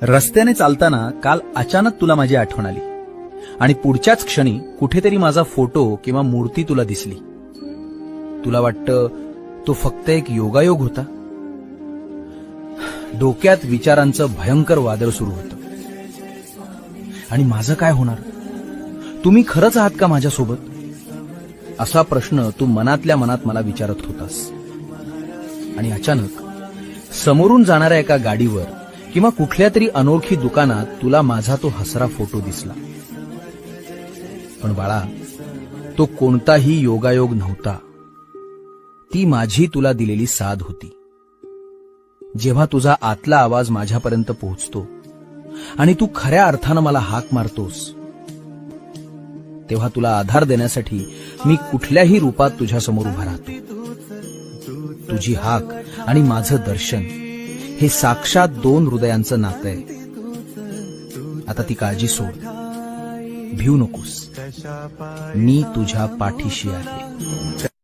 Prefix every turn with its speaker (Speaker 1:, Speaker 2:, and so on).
Speaker 1: रस्त्याने चालताना काल अचानक तुला माझी आठवण आली आणि पुढच्याच क्षणी कुठेतरी माझा फोटो किंवा मूर्ती तुला दिसली. तुला वाटतं तो फक्त एक योगायोग होता. डोक्यात विचारांचं भयंकर वादळ सुरू होतं. आणि माझं काय होणार? तुम्ही खरंच आहात का माझ्यासोबत? असा प्रश्न तू मनातल्या मनात मला विचारत होतास. आणि अचानक समोरून जाणाऱ्या एका गाडीवर किंवा कुठल्या तरी अनोळखी दुकानात तुला माझा तो हसरा फोटो दिसला. पण बाळा, तो कोणताही योगायोग नव्हता. ती माझी तुला दिलेली साथ होती. जेव्हा तुझा आतला आवाज माझ्यापर्यंत पोहोचतो आणि तू खऱ्या अर्थानं मला हाक मारतोस, तेव्हा तुला आधार देण्यासाठी मी कुठल्याही रूपात तुझ्यासमोर उभा राहतो. तुझी हाक आणि माझं दर्शन हे साक्षात दोन हृदयांचं नातं आहे. आता ती काळजी सोड, भिवू नकोस. मी तुझ्या पाठीशी आहे.